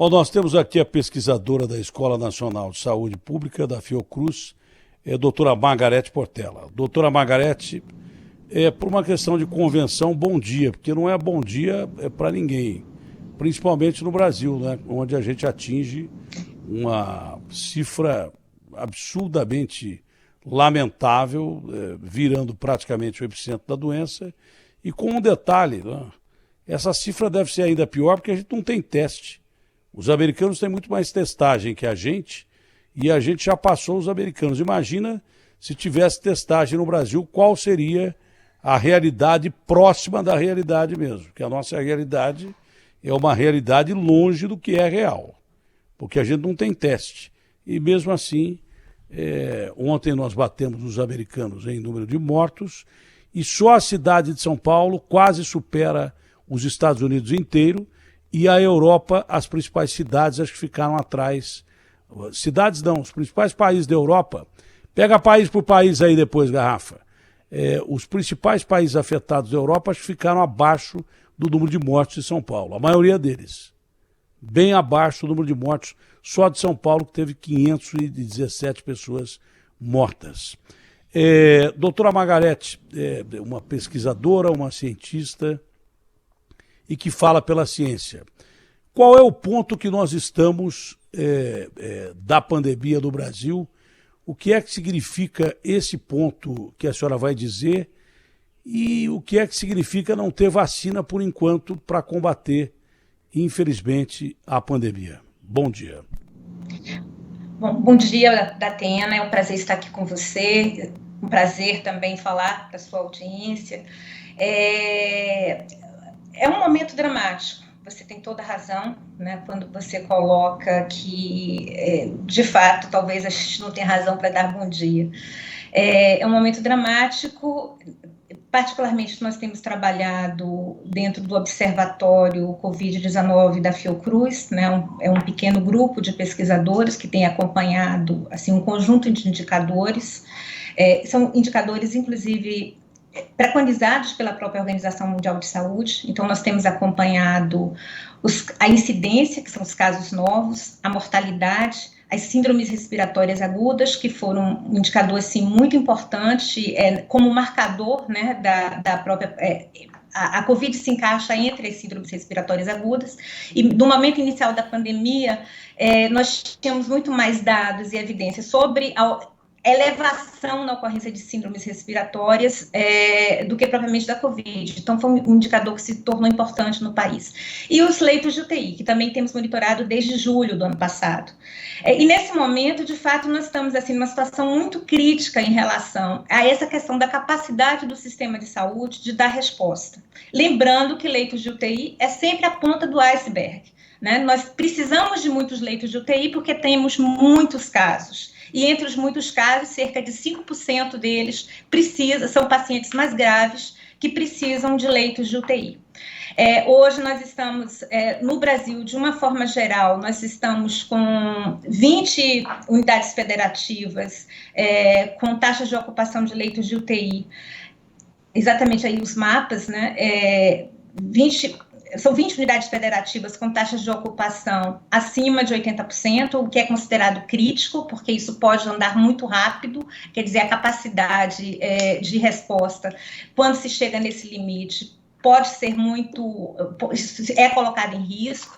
Bom, nós temos aqui a pesquisadora da Escola Nacional de Saúde Pública, da Fiocruz, doutora Margarete Portela. Doutora Margarete, por uma questão de convenção, bom dia, porque não é bom dia para ninguém, principalmente no Brasil, né, onde a gente atinge uma cifra absurdamente lamentável, virando praticamente o epicentro da doença, e com um detalhe, né, essa cifra deve ser ainda pior porque a gente não tem teste. Os americanos têm muito mais testagem que a gente e a gente já passou os americanos. Imagina se tivesse testagem no Brasil, qual seria a realidade próxima da realidade mesmo, porque a nossa realidade é uma realidade longe do que é real, porque a gente não tem teste. E mesmo assim, ontem nós batemos os americanos em número de mortos e só a cidade de São Paulo quase supera os Estados Unidos inteiro. E a Europa, as principais cidades, acho que ficaram atrás. Cidades não, os principais países da Europa. Pega país por país aí depois, Garrafa. Os principais países afetados da Europa, acho que ficaram abaixo do número de mortes de São Paulo. A maioria deles. Bem abaixo do número de mortes só de São Paulo, que teve 517 pessoas mortas. Doutora Margarete, uma pesquisadora, uma cientista, e que fala pela ciência. Qual é o ponto que nós estamos da pandemia do Brasil? O que é que significa esse ponto que a senhora vai dizer? E o que é que significa não ter vacina por enquanto para combater, infelizmente, a pandemia? Bom dia. Bom dia, Datena. É um prazer estar aqui com você. Um prazer também falar para a sua audiência. É um momento dramático, você tem toda a razão, né, quando você coloca que, de fato, talvez a gente não tenha razão para dar bom dia. É um momento dramático, particularmente nós temos trabalhado dentro do Observatório Covid-19 da Fiocruz, né, é um pequeno grupo de pesquisadores que tem acompanhado assim, um conjunto de indicadores, são indicadores, inclusive, preconizados pela própria Organização Mundial de Saúde. Então, nós temos acompanhado a incidência, que são os casos novos, a mortalidade, as síndromes respiratórias agudas, que foram um indicador assim, muito importante como marcador, né, da própria... A Covid se encaixa entre as síndromes respiratórias agudas, e no momento inicial da pandemia, nós tínhamos muito mais dados e evidências sobre elevação na ocorrência de síndromes respiratórias do que propriamente da Covid. Então, foi um indicador que se tornou importante no país. E os leitos de UTI, que também temos monitorado desde julho do ano passado. E nesse momento, de fato, nós estamos assim, numa situação muito crítica em relação a essa questão da capacidade do sistema de saúde de dar resposta. Lembrando que leitos de UTI é sempre a ponta do iceberg, né? Nós precisamos de muitos leitos de UTI porque temos muitos casos. E entre os muitos casos, cerca de 5% deles são pacientes mais graves que precisam de leitos de UTI. Hoje nós estamos, no Brasil, de uma forma geral, nós estamos com 20 unidades federativas com taxas de ocupação de leitos de UTI, exatamente aí os mapas, né? São 20 unidades federativas com taxas de ocupação acima de 80%, o que é considerado crítico, porque isso pode andar muito rápido, quer dizer, a capacidade de resposta, quando se chega nesse limite, pode ser colocada em risco.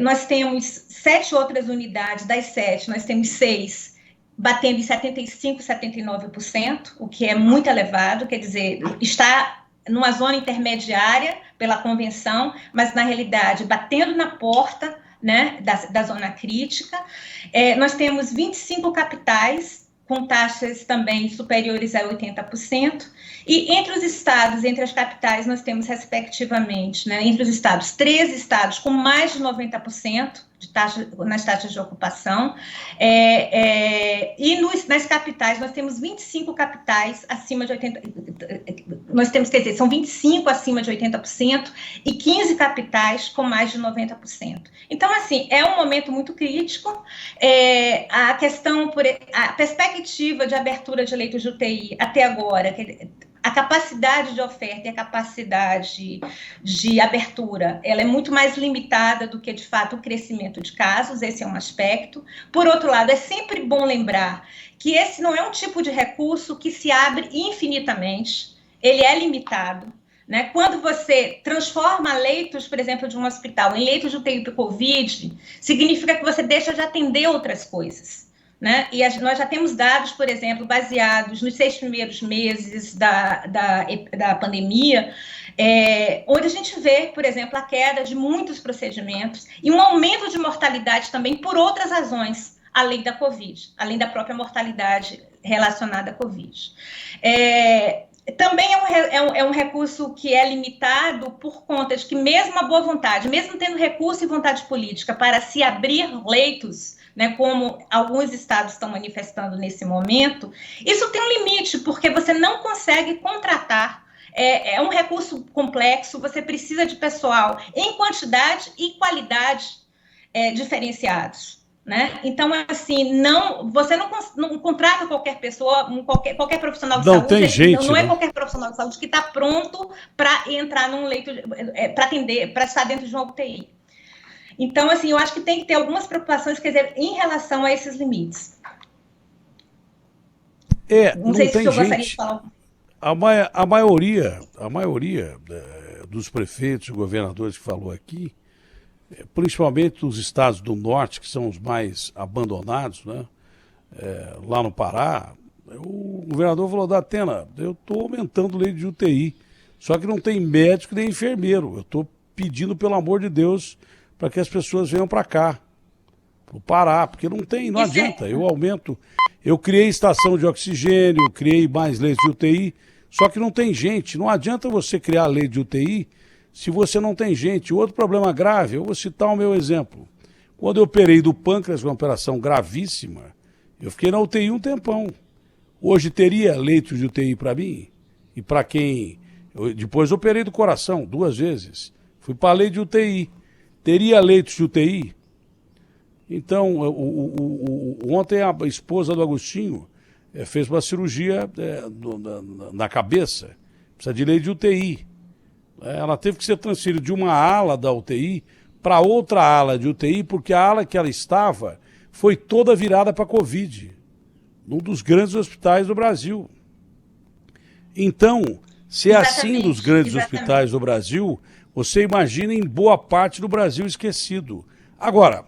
Nós temos 7 outras unidades, das 7, nós temos 6 batendo em 75%, 79%, o que é muito elevado, quer dizer, está numa zona intermediária pela convenção, mas na realidade batendo na porta, né, da zona crítica. Nós temos 25 capitais com taxas também superiores a 80%, e entre os estados, entre as capitais, nós temos respectivamente, né, entre os estados, 13 estados com mais de 90% nas taxas de ocupação, e nas capitais, nós temos 25 capitais acima de 80%, nós temos, quer dizer, são 25 acima de 80% e 15 capitais com mais de 90%. Então, assim, é um momento muito crítico, a perspectiva de abertura de leitos de UTI até agora, a capacidade de oferta e a capacidade de abertura, ela é muito mais limitada do que, de fato, o crescimento de casos, esse é um aspecto. Por outro lado, é sempre bom lembrar que esse não é um tipo de recurso que se abre infinitamente, ele é limitado, né? Quando você transforma leitos, por exemplo, de um hospital em leitos de UTI para Covid, significa que você deixa de atender outras coisas. Né? E nós já temos dados, por exemplo, baseados nos 6 primeiros meses da pandemia, onde a gente vê, por exemplo, a queda de muitos procedimentos e um aumento de mortalidade também por outras razões, além da Covid, além da própria mortalidade relacionada à Covid. Também é um recurso que é limitado por conta de que mesmo a boa vontade, mesmo tendo recurso e vontade política para se abrir leitos, né, como alguns estados estão manifestando nesse momento, isso tem um limite, porque você não consegue contratar, é um recurso complexo, você precisa de pessoal em quantidade e qualidade diferenciados. Né? Então, assim, você não contrata qualquer pessoa, qualquer profissional de saúde. Tem gente, não é qualquer profissional de saúde que está pronto para entrar num leito, para atender, para estar dentro de uma UTI. Então, assim, eu acho que tem que ter algumas preocupações, quer dizer, em relação a esses limites. Não sei se eu gostaria de falar. A maioria dos prefeitos e governadores que falou aqui, principalmente os estados do norte, que são os mais abandonados, né? Lá no Pará, o governador falou: Datena, eu estou aumentando o leito de UTI, só que não tem médico nem enfermeiro. Eu estou pedindo, pelo amor de Deus, para que as pessoas venham para cá, para o Pará, porque não adianta. Eu aumento, eu criei estação de oxigênio, criei mais leitos de UTI, só que não tem gente. Não adianta você criar leito de UTI se você não tem gente. Outro problema grave, eu vou citar o meu exemplo. Quando eu operei do pâncreas, uma operação gravíssima, eu fiquei na UTI um tempão. Hoje teria leitos de UTI para mim? E para quem... Depois eu operei do coração 2 vezes. Fui para a lei de UTI. Teria leitos de UTI? Então, ontem a esposa do Agostinho fez uma cirurgia na cabeça. Precisa de lei de UTI. Ela teve que ser transferida de uma ala da UTI para outra ala de UTI, porque a ala que ela estava foi toda virada para a Covid, num dos grandes hospitais do Brasil. Então, se é assim nos grandes hospitais do Brasil, você imagina em boa parte do Brasil esquecido. Agora,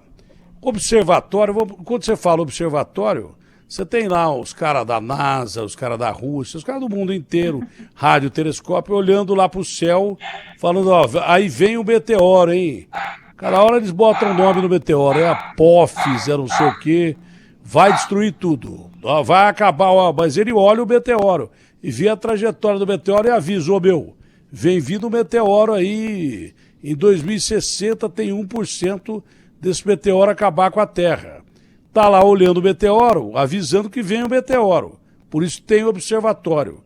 observatório, quando você fala observatório, você tem lá os caras da NASA, os caras da Rússia, os caras do mundo inteiro, radiotelescópio, olhando lá para o céu, falando: ó, aí vem o meteoro, hein? Cada hora eles botam o nome no meteoro, é Apophis, é não sei o quê, vai destruir tudo, vai acabar, mas ele olha o meteoro e vê a trajetória do meteoro e avisa: ô meu, vem vindo o meteoro aí, em 2060 tem 1% desse meteoro acabar com a Terra. Está lá olhando o meteoro, avisando que vem o meteoro. Por isso tem o observatório.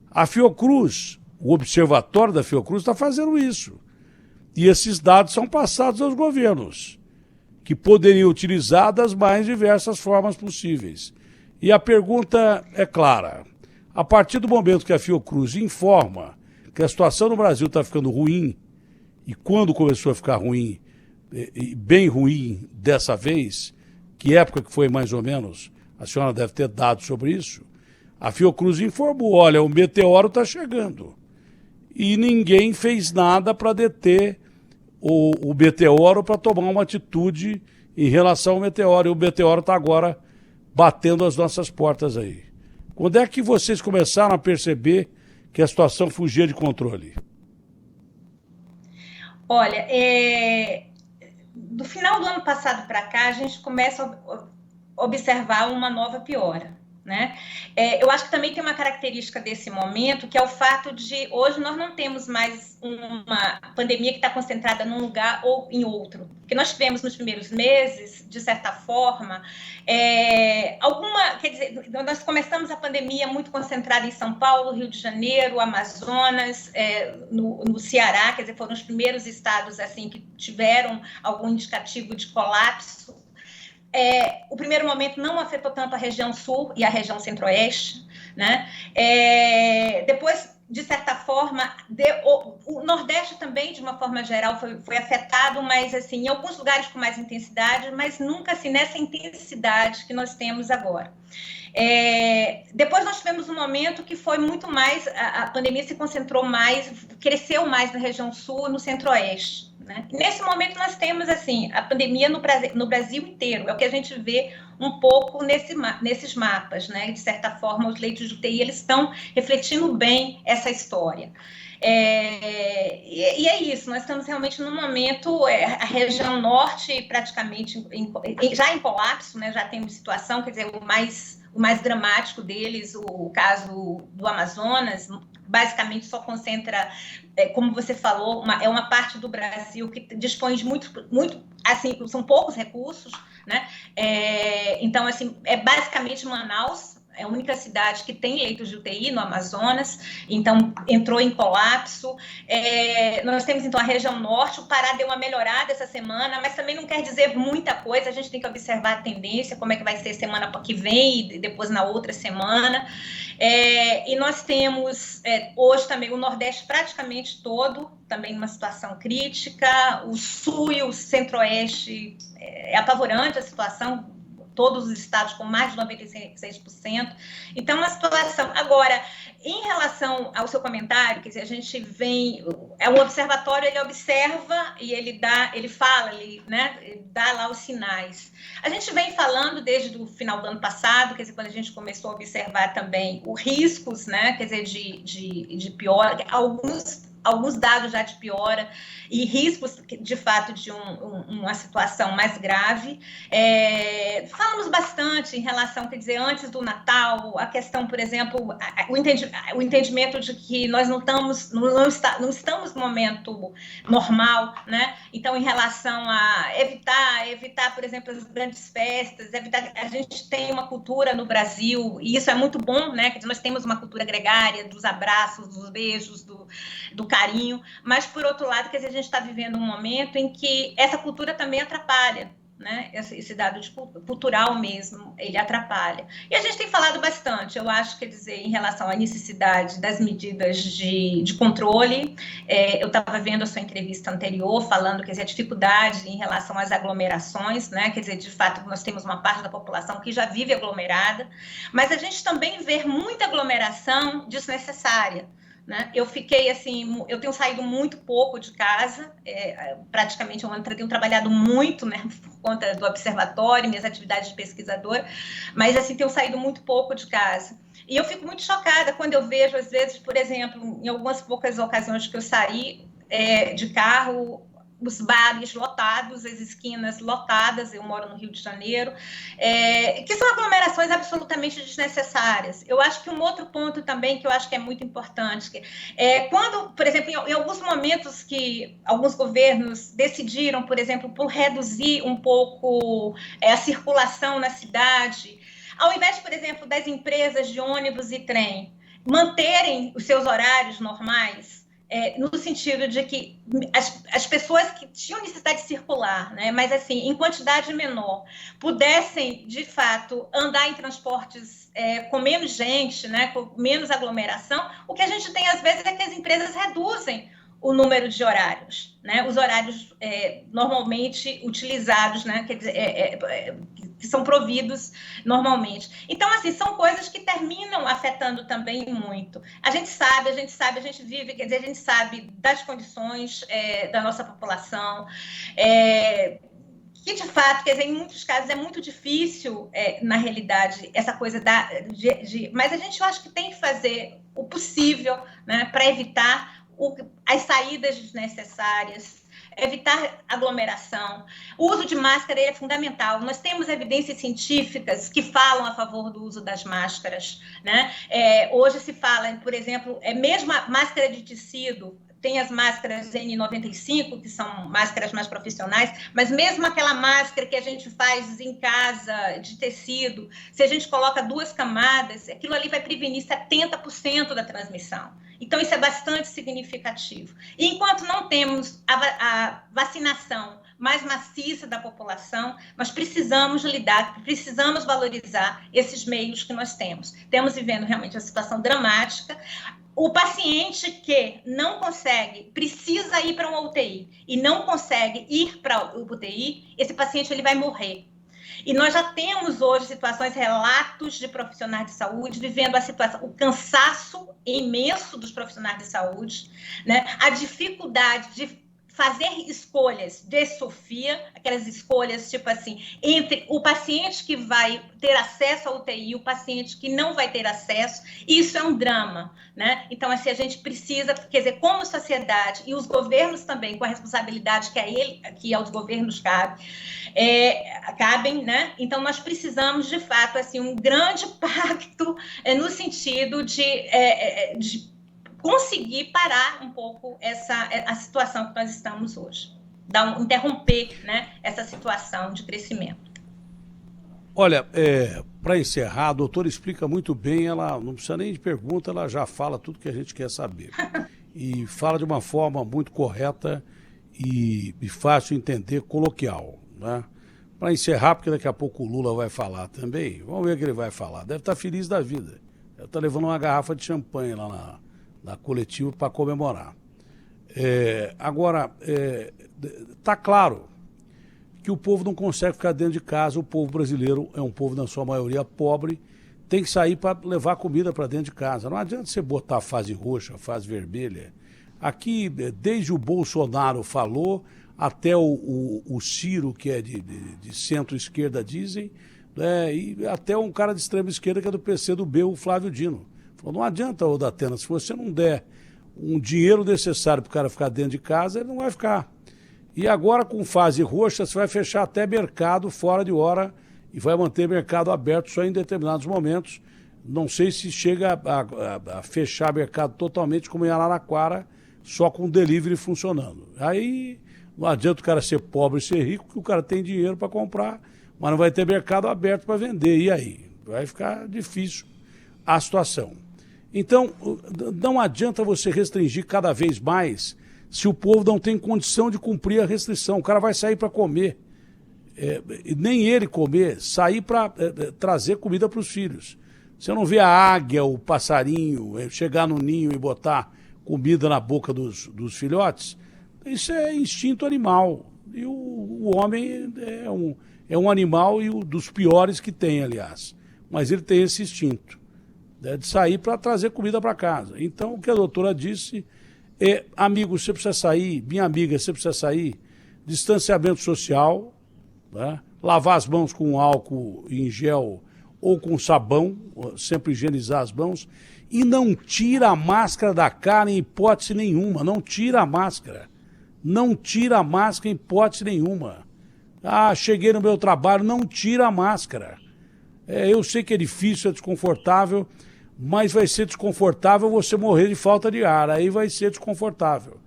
A Fiocruz, o observatório da Fiocruz está fazendo isso. E esses dados são passados aos governos, que poderiam utilizar das mais diversas formas possíveis. E a pergunta é clara. A partir do momento que a Fiocruz informa que a situação no Brasil está ficando ruim, e quando começou a ficar ruim, bem ruim dessa vez, que época que foi mais ou menos, a senhora deve ter dados sobre isso, a Fiocruz informou: olha, o meteoro está chegando. E ninguém fez nada para deter o meteoro, para tomar uma atitude em relação ao meteoro. E o meteoro está agora batendo as nossas portas aí. Quando é que vocês começaram a perceber que a situação fugia de controle? Olha, do final do ano passado para cá, a gente começa a observar uma nova piora, né? Eu acho que também tem uma característica desse momento, que é o fato de hoje nós não temos mais uma pandemia que está concentrada num lugar ou em outro. Porque nós tivemos nos primeiros meses, de certa forma, quer dizer, nós começamos a pandemia muito concentrada em São Paulo, Rio de Janeiro, Amazonas, no Ceará, quer dizer, foram os primeiros estados assim que tiveram algum indicativo de colapso. O primeiro momento não afetou tanto a região sul e a região centro-oeste, né? Depois de certa forma, o Nordeste também, de uma forma geral, foi afetado, mas assim, em alguns lugares com mais intensidade, mas nunca assim, nessa intensidade que nós temos agora. Depois nós tivemos um momento que foi muito mais, a pandemia se concentrou mais, cresceu mais na região sul e no centro-oeste. Né? Nesse momento nós temos assim a pandemia no Brasil inteiro, é o que a gente vê um pouco nesses mapas, né? De certa forma, os leitos de UTI eles estão refletindo bem essa história. E é isso, nós estamos realmente num momento, a região norte praticamente já em colapso, né? Já tem uma situação, quer dizer, o mais dramático deles, o caso do Amazonas, basicamente só concentra, como você falou, uma parte do Brasil que dispõe de muito, assim, são poucos recursos, né? Então, assim, basicamente Manaus, é a única cidade que tem leitos de UTI no Amazonas, então entrou em colapso. Nós temos, então, a região norte, o Pará deu uma melhorada essa semana, mas também não quer dizer muita coisa, a gente tem que observar a tendência, como é que vai ser semana que vem e depois na outra semana. E nós temos hoje também o Nordeste praticamente todo, também numa situação crítica, o Sul e o Centro-Oeste, é apavorante a situação, todos os estados com mais de 96%. Então, uma situação... Agora, em relação ao seu comentário, quer dizer, a gente vem... O observatório, ele observa e ele fala, né, ele dá lá os sinais. A gente vem falando desde o final do ano passado, quer dizer, quando a gente começou a observar também os riscos, né, quer dizer, de pior, alguns dados já de piora e riscos, de fato, de uma situação mais grave. Falamos bastante em relação, quer dizer, antes do Natal, a questão, por exemplo, o entendimento de que nós não estamos no momento normal, né? Então, em relação a evitar, por exemplo, as grandes festas, a gente tem uma cultura no Brasil, e isso é muito bom, né? Quer dizer, nós temos uma cultura gregária dos abraços, dos beijos, do carinho, mas, por outro lado, quer dizer, a gente está vivendo um momento em que essa cultura também atrapalha, né? Esse dado cultural mesmo, ele atrapalha. E a gente tem falado bastante, eu acho, quer dizer, em relação à necessidade das medidas de controle. Eu estava vendo a sua entrevista anterior, falando, quer dizer, a dificuldade em relação às aglomerações, né? Quer dizer, de fato, nós temos uma parte da população que já vive aglomerada, mas a gente também vê muita aglomeração desnecessária. Né? Eu fiquei assim, eu tenho saído muito pouco de casa, praticamente um ano, tenho trabalhado muito, né, por conta do observatório, minhas atividades de pesquisadora, mas assim, tenho saído muito pouco de casa. E eu fico muito chocada quando eu vejo, às vezes, por exemplo, em algumas poucas ocasiões que eu saí de carro, os bares lotados, as esquinas lotadas, eu moro no Rio de Janeiro, que são aglomerações absolutamente desnecessárias. Eu acho que um outro ponto também que eu acho que é muito importante, quando, por exemplo, em alguns momentos que alguns governos decidiram, por exemplo, por reduzir um pouco a circulação na cidade, ao invés, por exemplo, das empresas de ônibus e trem manterem os seus horários normais, no sentido de que as pessoas que tinham necessidade de circular, né, mas assim, em quantidade menor, pudessem, de fato, andar em transportes com menos gente, né, com menos aglomeração, o que a gente tem, às vezes, é que as empresas reduzem o número de horários, né? Os horários normalmente utilizados, né? Quer dizer, que são providos normalmente. Então, assim, são coisas que terminam afetando também muito. A gente vive, quer dizer, a gente sabe das condições da nossa população, que de fato, quer dizer, em muitos casos é muito difícil, na realidade, essa coisa mas a gente, eu acho que tem que fazer o possível, né, para evitar as saídas desnecessárias, evitar aglomeração. O uso de máscara é fundamental. Nós temos evidências científicas que falam a favor do uso das máscaras, né? Hoje se fala, por exemplo, mesmo a máscara de tecido, tem as máscaras N95, que são máscaras mais profissionais, mas mesmo aquela máscara que a gente faz em casa, de tecido, se a gente coloca 2 camadas, aquilo ali vai prevenir 70% da transmissão. Então, isso é bastante significativo. E enquanto não temos a vacinação mais maciça da população, nós precisamos lidar, precisamos valorizar esses meios que nós temos. Estamos vivendo realmente uma situação dramática. O paciente que não consegue, precisa ir para uma UTI e não consegue ir para o UTI, esse paciente ele vai morrer. E nós já temos hoje situações, relatos de profissionais de saúde vivendo a situação, o cansaço imenso dos profissionais de saúde, né? A dificuldade de fazer escolhas de Sofia, aquelas escolhas tipo assim, entre o paciente que vai ter acesso à UTI e o paciente que não vai ter acesso, isso é um drama, né? Então, assim, a gente precisa, quer dizer, como sociedade e os governos também, com a responsabilidade que aos governos cabem, né? Então, nós precisamos, de fato, assim, um grande pacto no sentido de conseguir parar um pouco a situação que nós estamos hoje. Interromper, né, essa situação de crescimento. Olha, para encerrar, a doutora explica muito bem, ela não precisa nem de pergunta, ela já fala tudo que a gente quer saber. E fala de uma forma muito correta e fácil de entender, coloquial, né? Para encerrar, porque daqui a pouco o Lula vai falar também, vamos ver o que ele vai falar. Deve estar feliz da vida. Deve estar levando uma garrafa de champanhe lá na coletiva para comemorar. Agora, está claro que o povo não consegue ficar dentro de casa, o povo brasileiro é um povo, na sua maioria, pobre, tem que sair para levar comida para dentro de casa. Não adianta você botar fase roxa, fase vermelha. Aqui, desde o Bolsonaro falou, até o Ciro, que é de centro-esquerda, dizem, né, e até um cara de extrema-esquerda, que é do PCdoB, o Flávio Dino. Falou, não adianta, ô Datena, se você não der um dinheiro necessário para o cara ficar dentro de casa, ele não vai ficar. E agora, com fase roxa, você vai fechar até mercado fora de hora e vai manter mercado aberto só em determinados momentos. Não sei se chega a fechar mercado totalmente, como em Araraquara, só com delivery funcionando. Aí não adianta o cara ser pobre e ser rico, porque o cara tem dinheiro para comprar, mas não vai ter mercado aberto para vender. E aí? Vai ficar difícil a situação. Então, não adianta você restringir cada vez mais se o povo não tem condição de cumprir a restrição. O cara vai sair para comer, nem ele comer, sair para trazer comida para os filhos. Você não vê a águia, o passarinho, chegar no ninho e botar comida na boca dos filhotes. Isso é instinto animal. E o homem é um animal e dos piores que tem, aliás. Mas ele tem esse instinto, né, de sair para trazer comida para casa. Então, o que a doutora disse é, amigo, você precisa sair, minha amiga, você precisa sair, distanciamento social, né, lavar as mãos com álcool em gel ou com sabão, sempre higienizar as mãos, e não tira a máscara da cara em hipótese nenhuma, não tira a máscara. Não tira a máscara em hipótese nenhuma. Ah, cheguei no meu trabalho, não tira a máscara. Eu sei que é difícil, é desconfortável, mas vai ser desconfortável você morrer de falta de ar, aí vai ser desconfortável.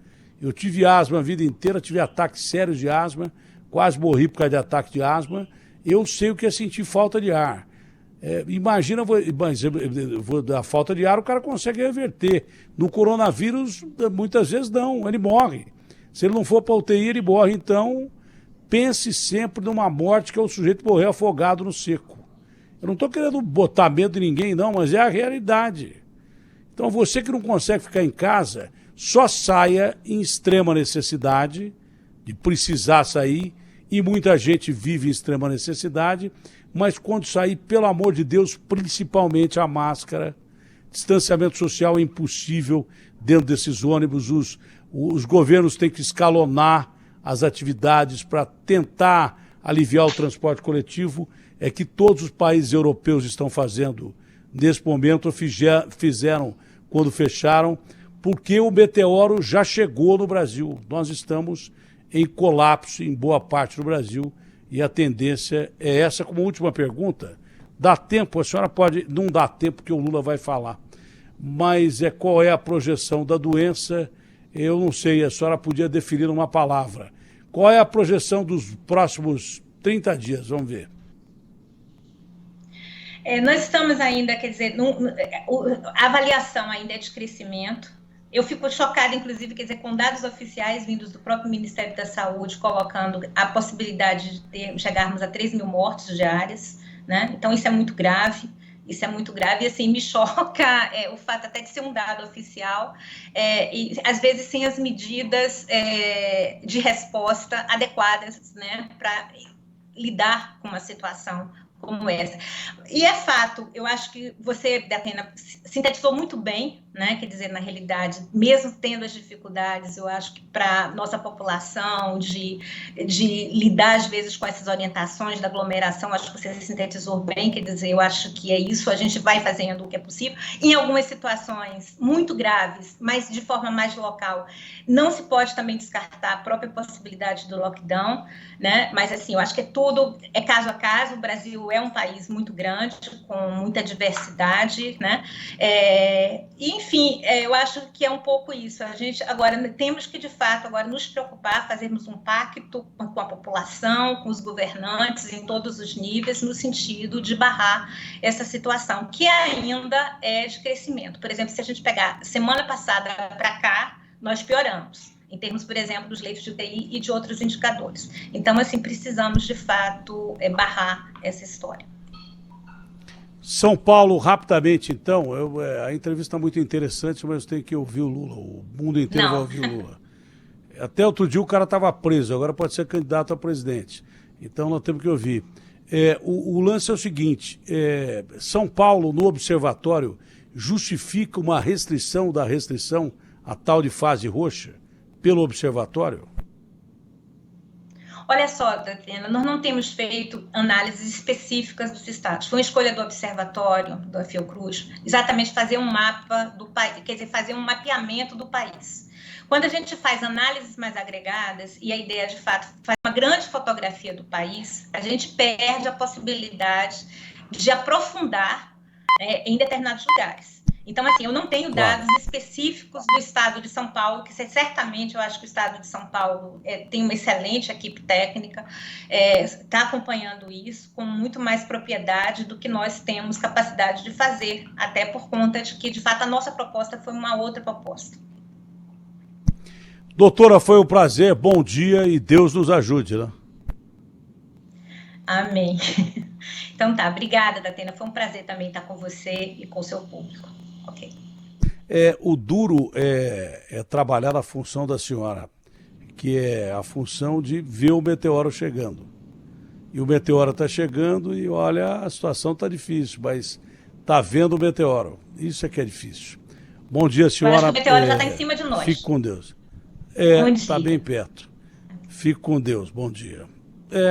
Eu tive asma a vida inteira, tive ataques sérios de asma, quase morri por causa de ataque de asma, eu sei o que é sentir falta de ar. Imagina, mas a falta de ar o cara consegue reverter. No coronavírus, muitas vezes não, ele morre. Se ele não for para a UTI, ele morre. Então, pense sempre numa morte que é o sujeito morrer afogado no seco. Eu não estou querendo botar medo em ninguém, não, mas é a realidade. Então, você que não consegue ficar em casa, só saia em extrema necessidade, de precisar sair, e muita gente vive em extrema necessidade, mas quando sair, pelo amor de Deus, principalmente a máscara. Distanciamento social é impossível dentro desses ônibus. Os governos têm que escalonar as atividades para tentar aliviar o transporte coletivo. É que todos os países europeus estão fazendo nesse momento, fizeram quando fecharam, porque o meteoro já chegou no Brasil. Nós estamos em colapso em boa parte do Brasil e a tendência é essa. Como última pergunta, dá tempo, a senhora pode, não dá tempo porque o Lula vai falar, mas qual é a projeção da doença? Eu não sei, a senhora podia definir uma palavra. Qual é a projeção dos próximos 30 dias? Vamos ver. Nós estamos ainda, quer dizer, a avaliação ainda é de crescimento. Eu fico chocada, inclusive, quer dizer, com dados oficiais vindos do próprio Ministério da Saúde, colocando a possibilidade de chegarmos a 3 mil mortes diárias, né? Então, isso é muito grave. Isso é muito grave e, assim, me choca o fato até de ser um dado oficial e, às vezes, sem as medidas de resposta adequadas, né, para lidar com uma situação como essa. E é fato, eu acho que você, Datena, sintetizou muito bem, né? Quer dizer, na realidade, mesmo tendo as dificuldades, eu acho que para nossa população, de lidar, às vezes, com essas orientações da aglomeração, acho que você sintetizou bem, quer dizer, eu acho que é isso, a gente vai fazendo o que é possível. Em algumas situações muito graves, mas de forma mais local, não se pode também descartar a própria possibilidade do lockdown, né? Mas, assim, eu acho que tudo é caso a caso. O Brasil é um país muito grande, com muita diversidade, né? Enfim, eu acho que é um pouco isso. A gente agora temos que, de fato, agora nos preocupar, fazermos um pacto com a população, com os governantes em todos os níveis, no sentido de barrar essa situação, que ainda é de crescimento. Por exemplo, se a gente pegar semana passada para cá, nós pioramos em termos, por exemplo, dos leitos de UTI e de outros indicadores. Então, assim, precisamos, de fato, barrar essa história. São Paulo, rapidamente, então, a entrevista é muito interessante, mas eu tenho que ouvir o Lula, o mundo inteiro vai ouvir o Lula. Até outro dia o cara estava preso, agora pode ser candidato a presidente. Então nós temos que ouvir. O lance é o seguinte, São Paulo, no observatório, justifica uma restrição da restrição, a tal de fase roxa, pelo observatório? Olha só, Tatiana, nós não temos feito análises específicas dos estados. Foi uma escolha do observatório, da Fiocruz, exatamente fazer um mapa do país, quer dizer, fazer um mapeamento do país. Quando a gente faz análises mais agregadas e a ideia, de fato, faz uma grande fotografia do país, a gente perde a possibilidade de aprofundar em determinados lugares. Então, assim, eu não tenho dados específicos do estado de São Paulo, que certamente eu acho que o estado de São Paulo tem uma excelente equipe técnica, está acompanhando isso com muito mais propriedade do que nós temos capacidade de fazer, até por conta de que, de fato, a nossa proposta foi uma outra proposta. Doutora, foi um prazer, bom dia e Deus nos ajude, né? Amém. Então tá, obrigada, Datena, foi um prazer também estar com você e com o seu público. Ok. O duro é trabalhar na função da senhora, que é a função de ver o meteoro chegando. E o meteoro está chegando e, olha, a situação está difícil, mas está vendo o meteoro. Isso é que é difícil. Bom dia, senhora. Acho que o meteoro já está em cima de nós. Fique com Deus. Está bem perto. Fique com Deus. Bom dia.